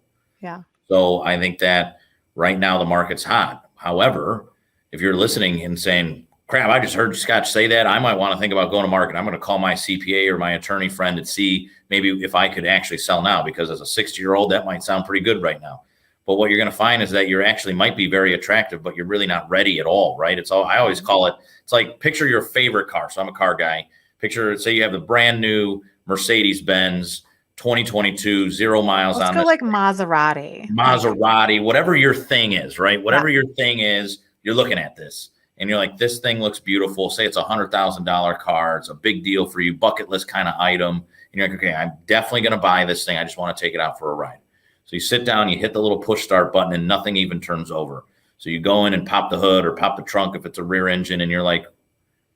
Yeah.
So I think that right now the market's hot. However, if you're listening and saying, crap, I just heard Scott say that, I might want to think about going to market. I'm going to call my CPA or my attorney friend and see maybe if I could actually sell now, because as a 60-year-old, that might sound pretty good right now. But what you're going to find is that you're actually might be very attractive, but you're really not ready at all, right? I always call it, it's like, picture your favorite car. So I'm a car guy. Say you have the brand new Mercedes-Benz 2022, 0 miles
Let's
on
go
this.
Like Maserati,
whatever your thing is, right? Whatever your thing is, you're looking at this and you're like, this thing looks beautiful. Say it's $100,000 car. It's a big deal for you, bucket list kind of item. And you're like, okay, I'm definitely going to buy this thing. I just want to take it out for a ride. So you sit down, you hit the little push start button and nothing even turns over. So you go in and pop the hood or pop the trunk if it's a rear engine and you're like,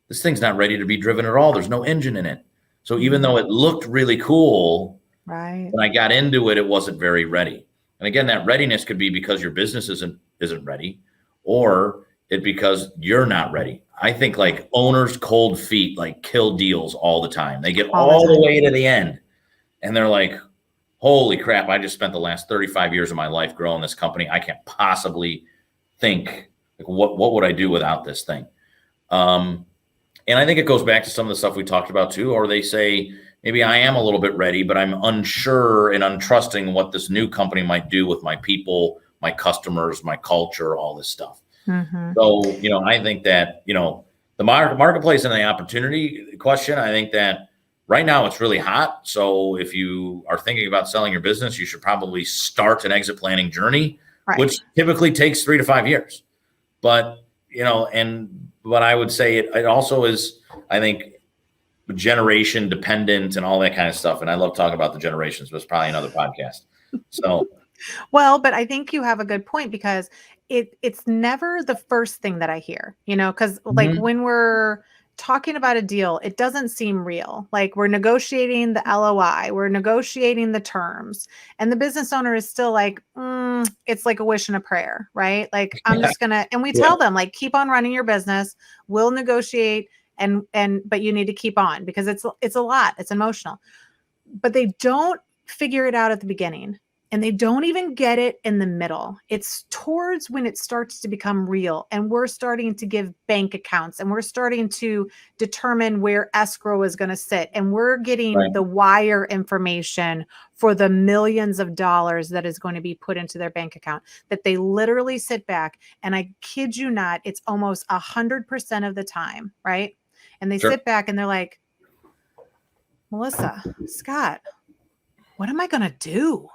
this thing's not ready to be driven at all. There's no engine in it. So even though it looked really cool,
right,
when I got into it, it wasn't very ready. And again, that readiness could be because your business isn't ready, or it because you're not ready. I think like owners' cold feet like kill deals all the time. They get all the way to the end and they're like, holy crap, I just spent the last 35 years of my life growing this company. I can't possibly think like what would I do without this thing? And I think it goes back to some of the stuff we talked about too, or they say, maybe I am a little bit ready, but I'm unsure and untrusting what this new company might do with my people, my customers, my culture, all this stuff.
Mm-hmm.
So, I think that, the marketplace and the opportunity question, I think that right now it's really hot. So if you are thinking about selling your business, you should probably start an exit planning journey,
Right.
which typically takes 3 to 5 years. But, but I would say it also is, I think, generation dependent and all that kind of stuff. And I love talking about the generations, but it's probably another podcast. So,
well, but I think you have a good point, because it's never the first thing that I hear, because like when we're talking about a deal, it doesn't seem real. Like we're negotiating the LOI, we're negotiating the terms, and the business owner is still like, it's like a wish and a prayer, right? Like I'm just gonna, and we tell them like, keep on running your business, we'll negotiate, but you need to keep on, because it's a lot, it's emotional, but they don't figure it out at the beginning. And they don't even get it in the middle. It's towards when it starts to become real. And we're starting to give bank accounts, and we're starting to determine where escrow is going to sit. And we're getting the wire information for the millions of dollars that is going to be put into their bank account, that they literally sit back. And I kid you not, it's almost 100% of the time, right? And they sit back and they're like, Melissa, Scott, what am I going to do?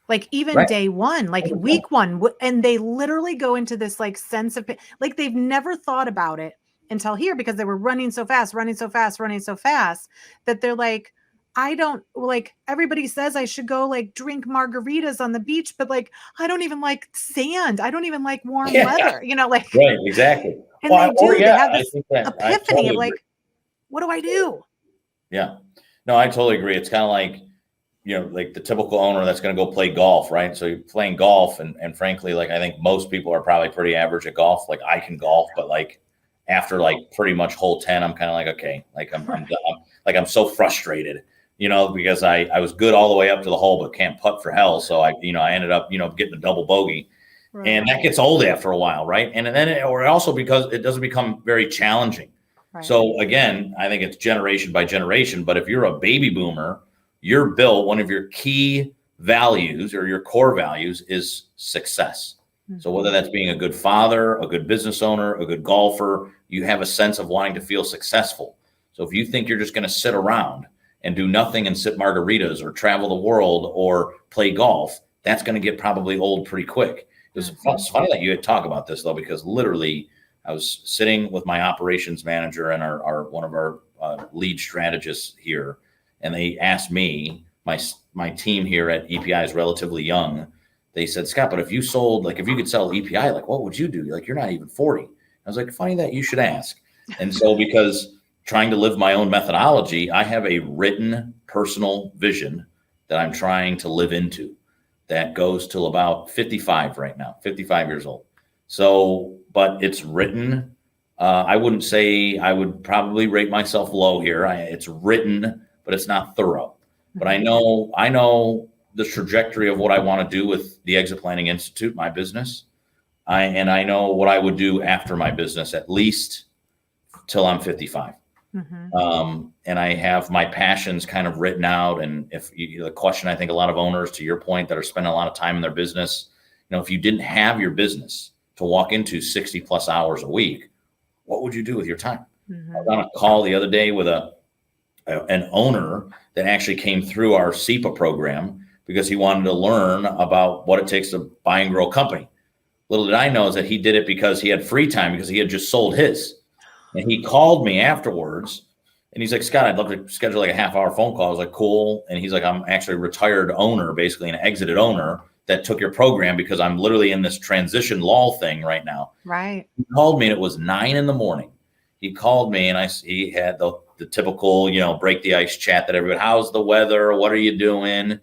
Like even day one, like week one, and they literally go into this like sense of like they've never thought about it until here, because they were running so fast, that they're like, I don't like, everybody says I should go like drink margaritas on the beach, but like, I don't even like sand. I don't even like warm weather, like.
Right, exactly.
And they have this epiphany of like, what do I do?
Yeah, no, I totally agree. It's kind of like, like the typical owner that's going to go play golf, right? So you're playing golf, and frankly, like I think most people are probably pretty average at golf. Like I can golf, but like after like pretty much hole 10, I'm kind of like, okay, like I'm so frustrated, because I was good all the way up to the hole, but can't putt for hell. So I ended up, getting a double bogey, and that gets old after a while, right? And then, or also because it doesn't become very challenging. Right. So again, I think it's generation by generation. But if you're a baby boomer, you're built, one of your key values or your core values is success. Mm-hmm. So whether that's being a good father, a good business owner, a good golfer, you have a sense of wanting to feel successful. So if you think you're just going to sit around and do nothing and sip margaritas or travel the world or play golf, that's going to get probably old pretty quick. It's funny that you had talk about this though, because literally I was sitting with my operations manager and our one of our lead strategists here. And they asked me, my team here at EPI is relatively young. They said, Scott, but if you sold, like if you could sell EPI, like what would you do? Like, you're not even 40. I was like, funny that you should ask. And so because trying to live my own methodology, I have a written personal vision that I'm trying to live into that goes till about 55 right now, 55 years old. So, but it's written. I wouldn't say, I would probably rate myself low here. It's written, but it's not thorough. But I know the trajectory of what I want to do with the Exit Planning Institute, my business. I know what I would do after my business, at least till I'm 55. Mm-hmm. And I have my passions kind of written out. And the question, I think a lot of owners, to your point, that are spending a lot of time in their business, if you didn't have your business to walk into 60 plus hours a week, what would you do with your time? Mm-hmm. I was on a call the other day with an owner that actually came through our SEPA program because he wanted to learn about what it takes to buy and grow a company. Little did I know is that he did it because he had free time, because he had just sold his. And he called me afterwards and he's like, Scott, I'd love to schedule like a half-hour phone call. I was like, cool. And he's like, I'm actually a retired owner, basically an exited owner that took your program because I'm literally in this transition lull thing right now.
Right.
He called me and it was 9 a.m. he called me and he had the typical, break the ice chat that everybody, how's the weather? What are you doing?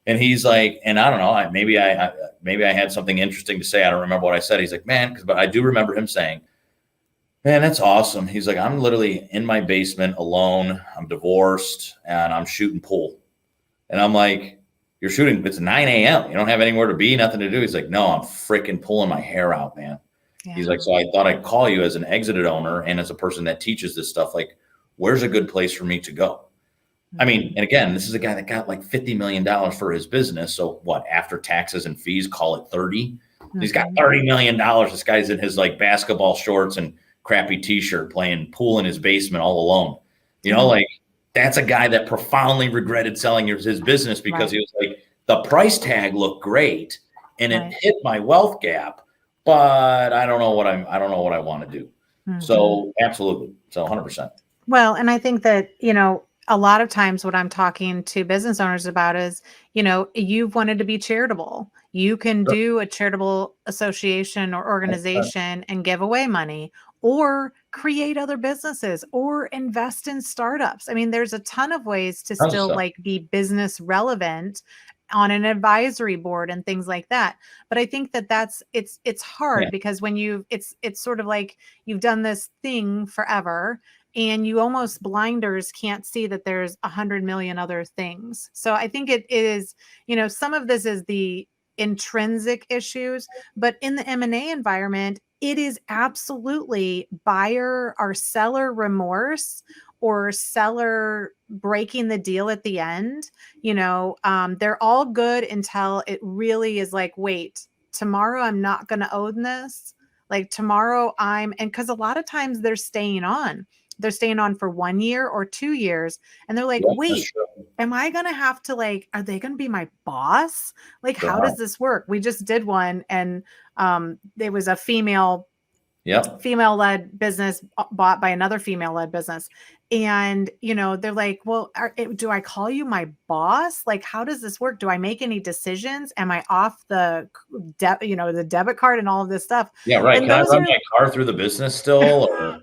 And he's like, and I don't know, maybe I had something interesting to say. I don't remember what I said. He's like, man, but I do remember him saying, man, that's awesome. He's like, I'm literally in my basement alone. I'm divorced and I'm shooting pool. And I'm like, you're shooting, it's 9 a.m. You don't have anywhere to be, nothing to do. He's like, no, I'm freaking pulling my hair out, man. Yeah. He's like, so I thought I'd call you as an exited owner and as a person that teaches this stuff. Like, where's a good place for me to go? I mean, and again, this is a guy that got like $50 million for his business. So what, after taxes and fees, call it 30. He's got $30 million. This guy's in his like basketball shorts and crappy t-shirt playing pool in his basement all alone. Like that's a guy that profoundly regretted selling his business because he was like, the price tag looked great and it hit my wealth gap, but I don't know what I want to do. So absolutely. So 100%.
Well, and I think that, a lot of times what I'm talking to business owners about is, you've wanted to be charitable. You can do a charitable association or organization and give away money or create other businesses or invest in startups. I mean, there's a ton of ways to still like be business relevant on an advisory board and things like that. But I think that it's hard because when it's sort of like you've done this thing forever and you almost blinders can't see that there's 100 million other things. So I think it is, some of this is the intrinsic issues, but in the M&A environment, it is absolutely buyer or seller remorse or seller breaking the deal at the end. They're all good until it really is like, wait, tomorrow I'm not going to own this. Like tomorrow and because a lot of times they're staying on for 1 year or 2 years. And they're like, wait, am I going to have to are they going to be my boss? Like, how does this work? We just did one and there was a female-led business bought by another female-led business. And, they're like, well, do I call you my boss? Like, how does this work? Do I make any decisions? Am I off the debit card and all of this stuff?
Yeah. Right. Can I run my car through the business still? Or,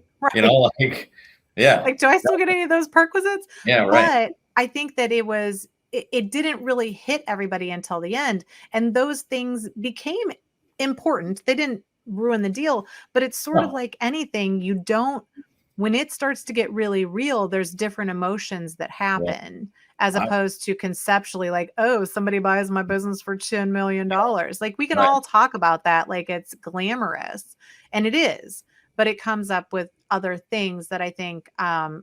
yeah.
Like, do I still get any of those perquisites?
Yeah. Right.
But I think that it didn't really hit everybody until the end. And those things became important. They didn't ruin the deal, but it's sort of like anything. When it starts to get really real, there's different emotions that happen as opposed to conceptually like, oh, somebody buys my business for $10 million. Like we can all talk about that. Like it's glamorous and it is, but it comes up with other things that I think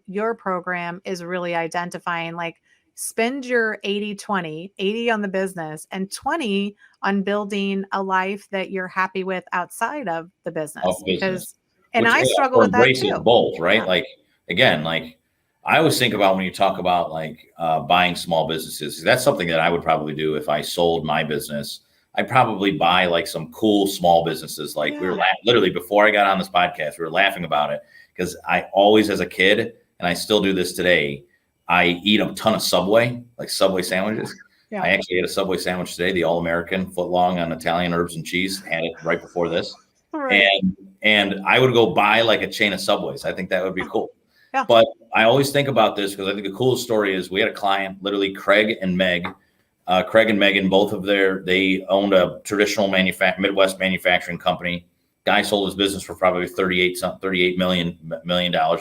your program is really identifying, like spend your 80-20, 80 on the business and 20 on building a life that you're happy with outside of the business. And I struggle with that too.
Both, right? Yeah. Like, again, like I always think about when you talk about like buying small businesses, that's something that I would probably do if I sold my business. I'd probably buy like some cool small businesses. Like we were literally before I got on this podcast, we were laughing about it because I always, as a kid, and I still do this today, I eat a ton of Subway, like Subway sandwiches. Yeah. I actually ate a Subway sandwich today, the All-American footlong on Italian herbs and cheese. Had it right before this. Right. And I would go buy like a chain of Subways. I think that would be cool. Yeah. But I always think about this because I think the coolest story is we had a client, literally Craig and Megan, both of they owned a traditional Midwest manufacturing company. Guy sold his business for probably $38 million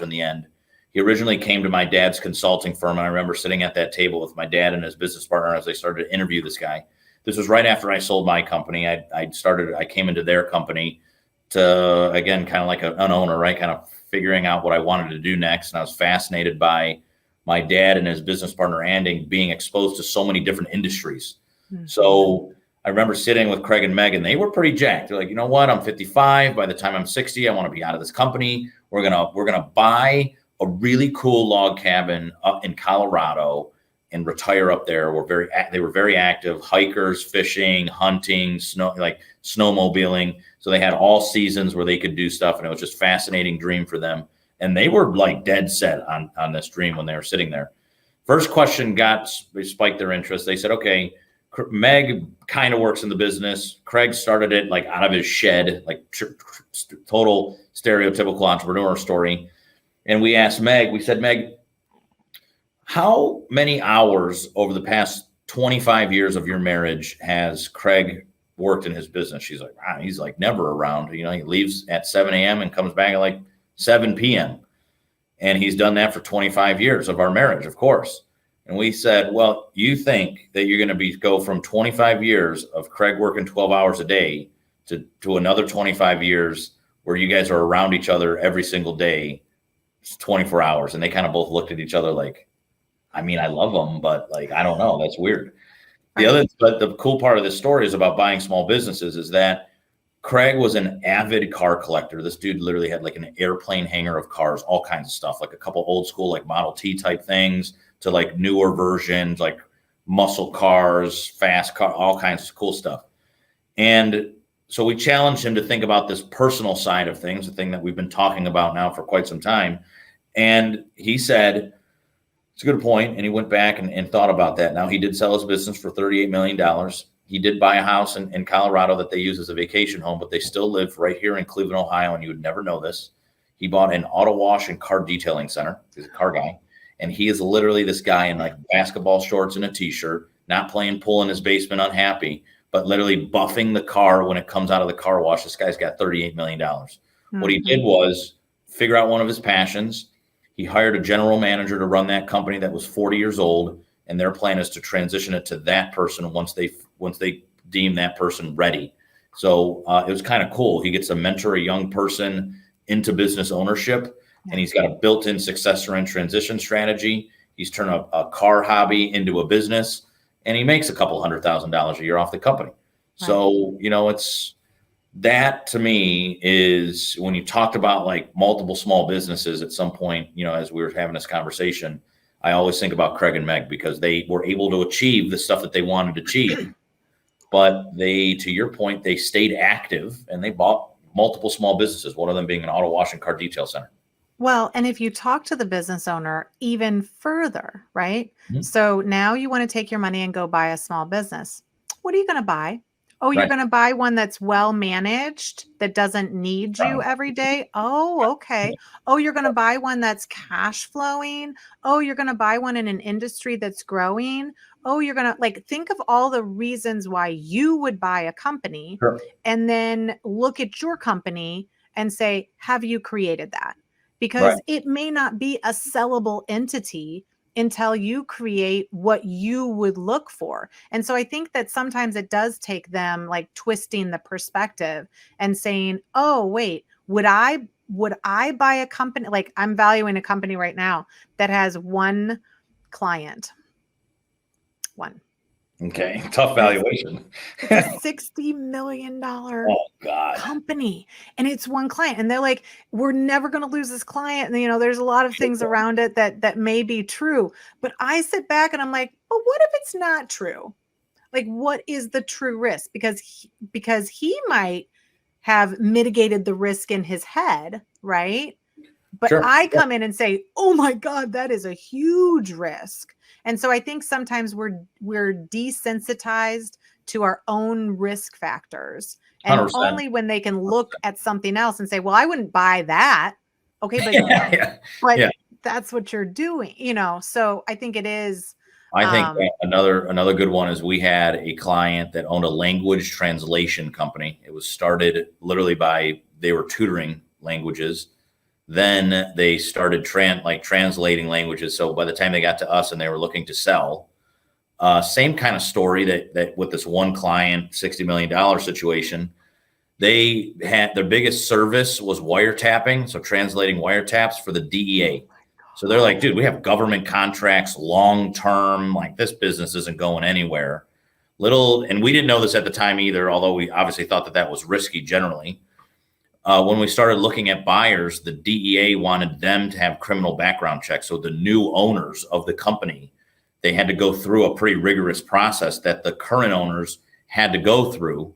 in the end. He originally came to my dad's consulting firm, and I remember sitting at that table with my dad and his business partner as they started to interview this guy. This was right after I sold my company. I came into their company to, again, kind of like an owner, right? Kind of figuring out what I wanted to do next. And I was fascinated by my dad and his business partner, Andy, being exposed to so many different industries. Mm-hmm. So I remember sitting with Craig and Megan. They were pretty jacked. They're like, you know what? I'm 55. By the time I'm 60, I want to be out of this company. We're gonna buy a really cool log cabin up in Colorado and retire up there. They were very active, hikers, fishing, hunting, snowmobiling. So they had all seasons where they could do stuff, and it was just a fascinating dream for them. And they were like dead set on this dream when they were sitting there. First question spiked their interest. They said, okay, Meg kind of works in the business. Craig started it like out of his shed, like total stereotypical entrepreneur story. And we asked Meg, we said, Meg, how many hours over the past 25 years of your marriage has Craig worked in his business? She's like, wow, he's like never around. You know, he leaves at 7 a.m. and comes back at like 7 p.m. And he's done that for 25 years of our marriage, of course. And we said, well, you think that you're going to go from 25 years of Craig working 12 hours a day to another 25 years where you guys are around each other every single day, 24 hours. And they kind of both looked at each other like, I mean, I love them, but like, I don't know. That's weird. But the cool part of this story is about buying small businesses is that Craig was an avid car collector. This dude literally had like an airplane hangar of cars, all kinds of stuff, like a couple old school, like Model T type things to like newer versions, like muscle cars, fast car, all kinds of cool stuff. And so we challenged him to think about this personal side of things, the thing that we've been talking about now for quite some time. And he said, it's a good point. And he went back and thought about that. Now, he did sell his business for $38 million. He did buy a house in Colorado that they use as a vacation home, but they still live right here in Cleveland, Ohio. And you would never know this. He bought an auto wash and car detailing center. He's a car guy. And he is literally this guy in like basketball shorts and a t-shirt, not playing pool in his basement, unhappy, but literally buffing the car when it comes out of the car wash. This guy's got $38 million. Mm-hmm. What he did was figure out one of his passions. He hired a general manager to run that company that was 40 years old. And their plan is to transition it to that person once they deem that person ready. So it was kind of cool. He gets to mentor a young person into business ownership. And he's got a built-in successor and transition strategy. He's turned a car hobby into a business, and he makes a couple $100,000 a year off the company. Right. So, you know, it's that to me is when you talked about like multiple small businesses at some point, you know, as we were having this conversation, I always think about Craig and Meg because they were able to achieve the stuff that they wanted to achieve. But they, to your point, they stayed active and they bought multiple small businesses, one of them being an auto wash and car detail center.
Well, and if you talk to the business owner even further, right? Mm-hmm. So now you want to take your money and go buy a small business. What are you going to buy? Oh, you're going to buy one that's well managed, that doesn't need you every day. Oh, okay. Oh, you're going to buy one that's cash flowing. Oh, you're going to buy one in an industry that's growing. Oh, you're going to like think of all the reasons why you would buy a company and then look at your company and say, have you created that? Because it may not be a sellable entity until you create what you would look for. And so I think that sometimes it does take them like twisting the perspective and saying, oh, wait, would I buy a company? Like I'm valuing a company right now that has one client. One.
Okay. Tough valuation.
It's a $60 million company and it's one client. And they're like, we're never going to lose this client. And, you know, there's a lot of things around it that may be true. But I sit back and I'm like, well, what if it's not true? Like, what is the true risk? Because he might have mitigated the risk in his head, right? But I come in and say, oh my God, that is a huge risk. And so I think sometimes we're desensitized to our own risk factors. And 100%. Only when they can look at something else and say, well, I wouldn't buy that. Okay, but that's what you're doing, you know. So I think it is.
I think another good one is we had a client that owned a language translation company. It was started literally they were tutoring languages. Then they started translating languages. So by the time they got to us and they were looking to sell, same kind of story that with this one client, $60 million situation, they had their biggest service was wiretapping. So translating wiretaps for the DEA. So they're like, dude, we have government contracts long-term, like this business isn't going anywhere. And we didn't know this at the time either, although we obviously thought that was risky generally. When we started looking at buyers, the DEA wanted them to have criminal background checks. So the new owners of the company, they had to go through a pretty rigorous process that the current owners had to go through.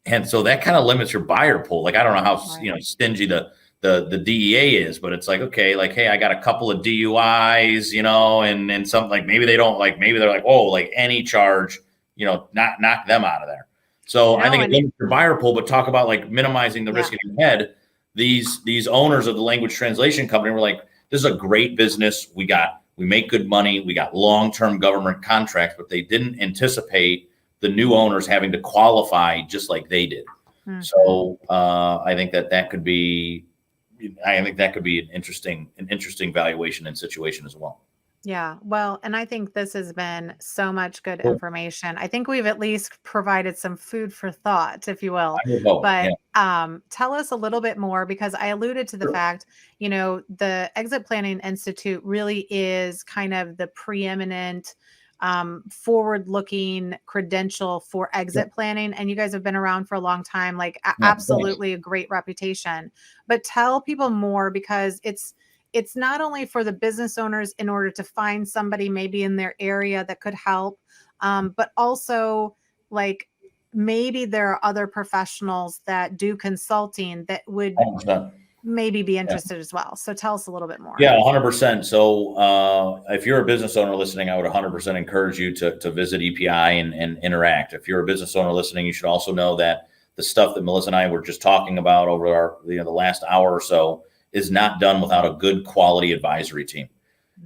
And so that kind of limits your buyer pool. Like, I don't know how stingy the DEA is, but it's like, okay, like, hey, I got a couple of DUIs, you know, and something like maybe they don't like, maybe they're like, oh, like any charge, you know, knock them out of there. So I think it limits your buyer pool, but talk about like minimizing the risk in your head. These owners of the language translation company were like, this is a great business. We make good money. We got long-term government contracts, but they didn't anticipate the new owners having to qualify just like they did. Mm-hmm. So I think that could be an interesting valuation and situation as well.
Yeah, well, and I think this has been so much good information. I think we've at least provided some food for thought, if you will. But tell us a little bit more, because I alluded to the fact, the Exit Planning Institute really is kind of the preeminent forward-looking credential for exit planning. And you guys have been around for a long time, like absolutely a great reputation. But tell people more, because it's not only for the business owners in order to find somebody maybe in their area that could help, but also like maybe there are other professionals that do consulting that would
100%.
Maybe be interested as well. So tell us a little bit more.
Yeah, 100%. So if you're a business owner listening, I would 100% encourage you to visit EPI and interact. If you're a business owner listening, you should also know that the stuff that Melissa and I were just talking about over the last hour or so is not done without a good quality advisory team.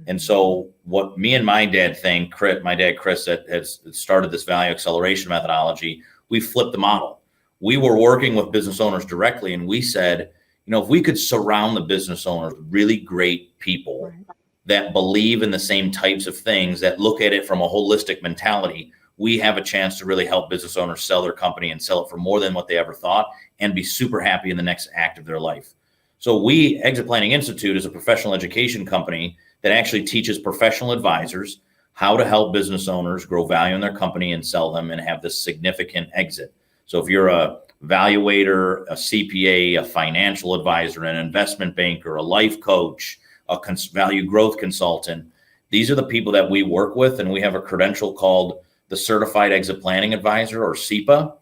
And so what me and my dad think, my dad, Chris, that has started this value acceleration methodology, we flipped the model. We were working with business owners directly, and we said, if we could surround the business owners with really great people that believe in the same types of things, that look at it from a holistic mentality, we have a chance to really help business owners sell their company and sell it for more than what they ever thought and be super happy in the next act of their life. So Exit Planning Institute is a professional education company that actually teaches professional advisors how to help business owners grow value in their company and sell them and have this significant exit. So if you're a valuator, a CPA, a financial advisor, an investment banker, a life coach, a value growth consultant, these are the people that we work with, and we have a credential called the Certified Exit Planning Advisor, or CEPA.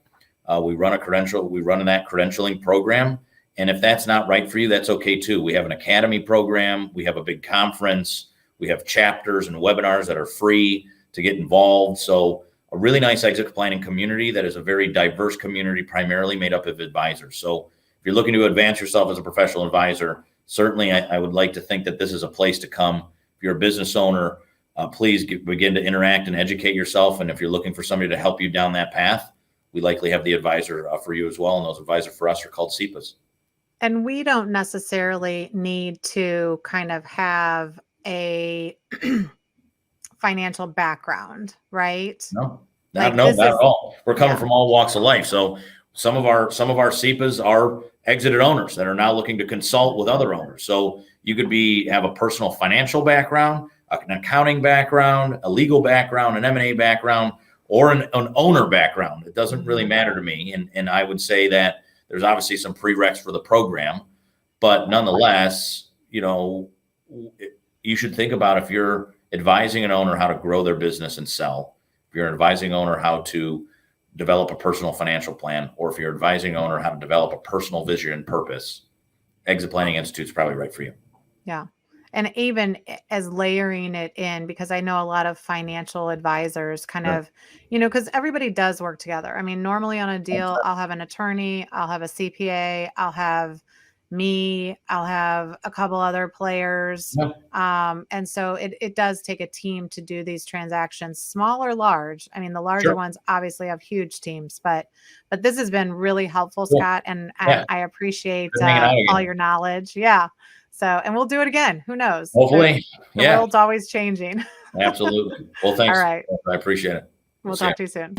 We run in that credentialing program. And if that's not right for you, that's okay too. We have an academy program. We have a big conference. We have chapters and webinars that are free to get involved. So a really nice exit planning community that is a very diverse community, primarily made up of advisors. So if you're looking to advance yourself as a professional advisor, certainly I would like to think that this is a place to come. If you're a business owner, please begin to interact and educate yourself. And if you're looking for somebody to help you down that path, we likely have the advisor for you as well. And those advisors for us are called CEPAs.
And we don't necessarily need to kind of have a financial background, right?
No, not at all. We're coming from all walks of life. So some of our CEPAs are exited owners that are now looking to consult with other owners. So you could have a personal financial background, an accounting background, a legal background, an M&A background, or an owner background. It doesn't really matter to me. And I would say that there's obviously some prereqs for the program, but nonetheless, you should think about, if you're advising an owner how to grow their business and sell, if you're advising an owner how to develop a personal financial plan, or if you're advising an owner how to develop a personal vision and purpose, Exit Planning Institute is probably right for you.
Yeah. And even as layering it in, because I know a lot of financial advisors kind of, because everybody does work together. I mean, normally on a deal, I'll have an attorney, I'll have a CPA, I'll have me, I'll have a couple other players. And so it does take a team to do these transactions, small or large. I mean, the larger ones obviously have huge teams, but this has been really helpful, Scott. And I appreciate all your knowledge. Yeah. So, and we'll do it again. Who knows?
Hopefully.
The world's always changing.
Absolutely. Well, thanks.
All right.
I appreciate it.
We'll talk to you soon.